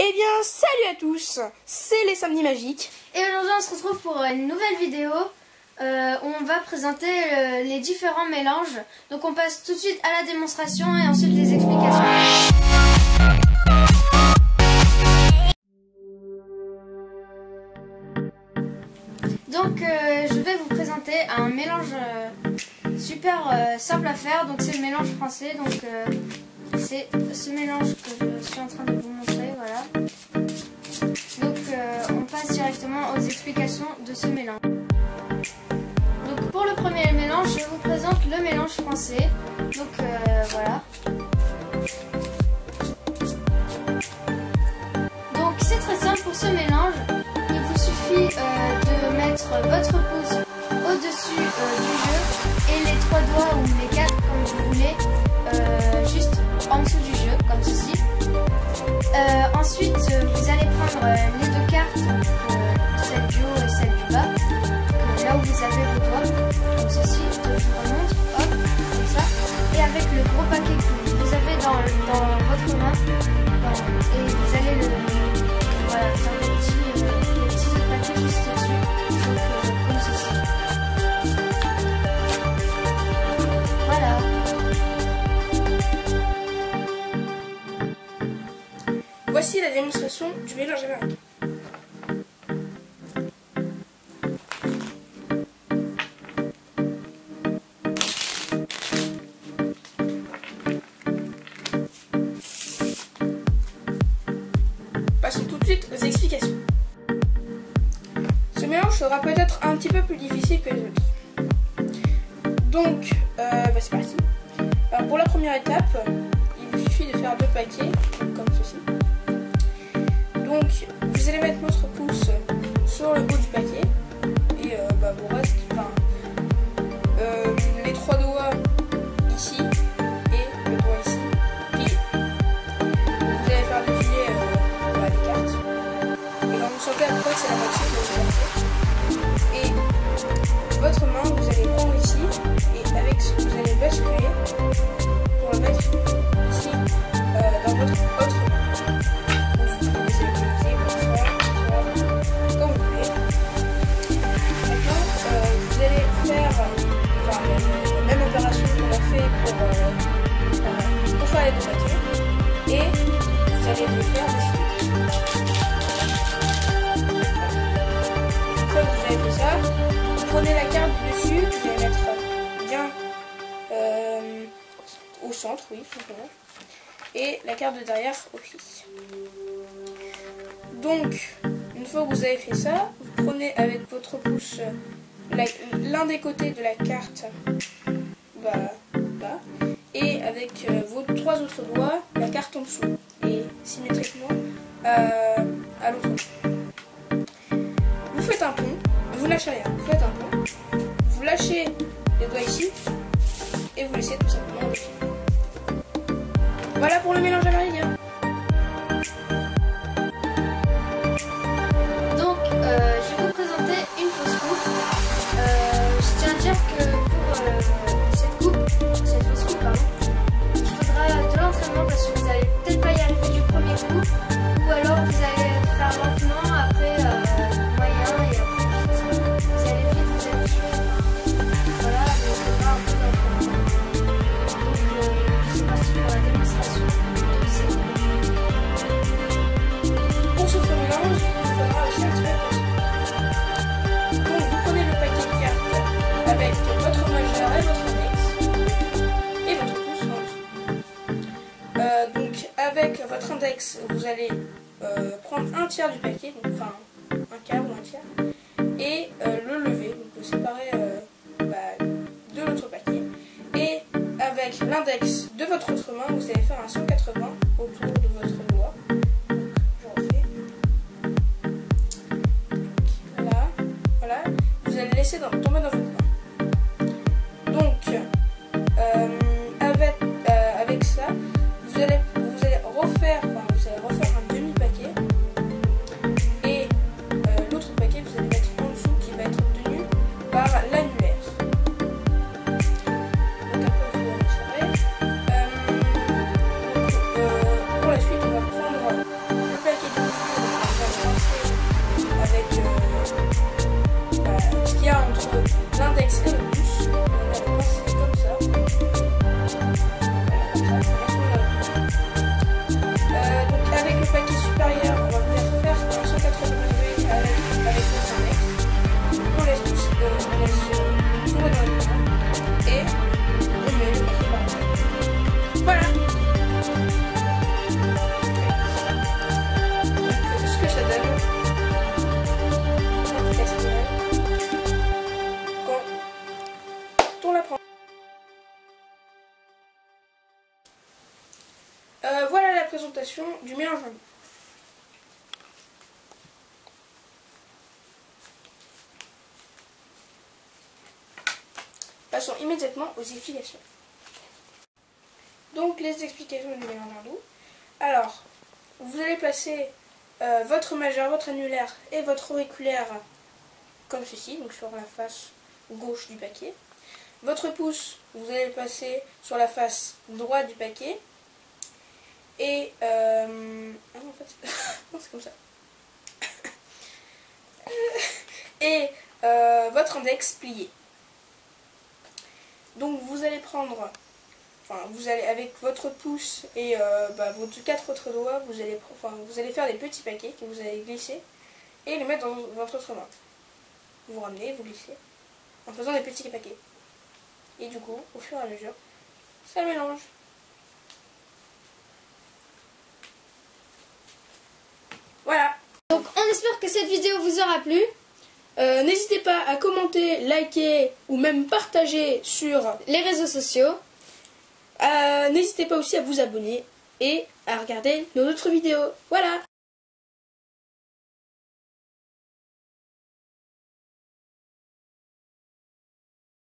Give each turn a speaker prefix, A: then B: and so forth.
A: Eh bien, salut à tous, c'est les Samedis Magiques.
B: Et aujourd'hui on se retrouve pour une nouvelle vidéo où on va présenter les différents mélanges. Donc on passe tout de suite à la démonstration et ensuite les explications. Donc je vais vous présenter un mélange super simple à faire. Donc c'est le mélange français. Donc c'est ce mélange que je suis en train de vous montrer, voilà. Donc on passe directement aux explications de ce mélange. Donc pour le premier mélange, je vous présente le mélange français. Donc voilà. Donc c'est très simple pour ce mélange. Il vous suffit de mettre votre pouce au-dessus du jeu et les 3 doigts ou les 4 comme vous voulez, juste en dessous du jeu, comme ceci. Ensuite, vous allez prendre les 2 cartes, celle du haut et celle du bas, là où vous avez vos doigts, comme ceci, je vous remonte, hop, comme ça. Et avec le gros paquet que vous avez dans votre main, et vous allez le voilà, faire des petits paquets juste dessus, donc comme ceci. Voilà.
A: Voici la démonstration du mélange américain. Passons tout de suite aux explications. Ce mélange sera peut-être un petit peu plus difficile que les autres. Donc, c'est parti. Alors, pour la première étape, il vous suffit de faire 2 paquets, comme ceci. Donc, vous allez mettre votre pouce sur le haut du paquet et vous reste, les 3 doigts ici et le doigt ici. Puis, vous allez faire défiler les cartes. Et quand vous sentez à peu près que c'est la moitié, vous allez et votre main, vous allez prendre ici et avec ce que vous allez basculer pour le mettre ici dans votre autre main. La même opération qu'on a fait pour faire les 2 paquets et vous allez les faire défiler. Une fois que vous avez fait ça, vous prenez la carte du dessus, vous allez mettre bien au centre, oui, simplement, et la carte de derrière au pied. Donc, une fois que vous avez fait ça, vous prenez avec votre pouce l'un des côtés de la carte là, et avec vos 3 autres doigts, la carte en dessous, et symétriquement à l'autre bout. Vous faites un pont, vous lâchez rien, vous faites un pont, vous lâchez les doigts ici, et vous laissez tout simplement défiler. Voilà pour le mélange américain.
B: Donc, je vais vous présenter une fausse coupe. Je tiens à dire que pour cette fausse coupe, il faudra de l'entraînement parce que vous allez peut-être pas y arriver du premier coup, ou alors vous allez faire lentement, après moyen et après vite. Vous allez vite, vous allez suivre. Voilà, mais c'est pas un peu d'entraînement. Donc, c'est parti pour la démonstration.
A: Pour ce faux mélange, il faudra aussi un petit peu de patience. Donc vous prenez le paquet de cartes avec votre majeur et votre index et votre pouce en dessous. Donc avec votre index, vous allez prendre un tiers du paquet, donc, enfin un quart ou un tiers, et le lever, donc le séparer de l'autre paquet. Et avec l'index de votre autre main, vous allez faire un 180 autour de votre doigt. Vous allez laisser tomber dans votre main. Donc, avec ça, vous allez refaire un demi-paquet. Et l'autre paquet, vous allez mettre en dessous qui va être tenu par l'annulaire. Donc après, vous allez serrer. Pour la mélange à vous. Passons immédiatement aux explications. Donc les explications du mélange à vous. Alors, vous allez placer votre majeur, votre annulaire et votre auriculaire comme ceci, donc sur la face gauche du paquet. Votre pouce, vous allez le placer sur la face droite du paquet. Et ah non, en fait, non, c'est comme ça. Et votre index plié. Donc vous allez prendre, enfin vous allez avec votre pouce et vos 4 autres doigts, vous allez faire des petits paquets que vous allez glisser et les mettre dans votre autre main. Vous ramenez, vous glissez en faisant des petits paquets. Et du coup, au fur et à mesure, ça mélange. Voilà.
B: Donc on espère que cette vidéo vous aura plu.
A: N'hésitez pas à commenter, liker ou même partager sur
B: Les réseaux sociaux.
A: N'hésitez pas aussi à vous abonner et à regarder nos autres vidéos. Voilà.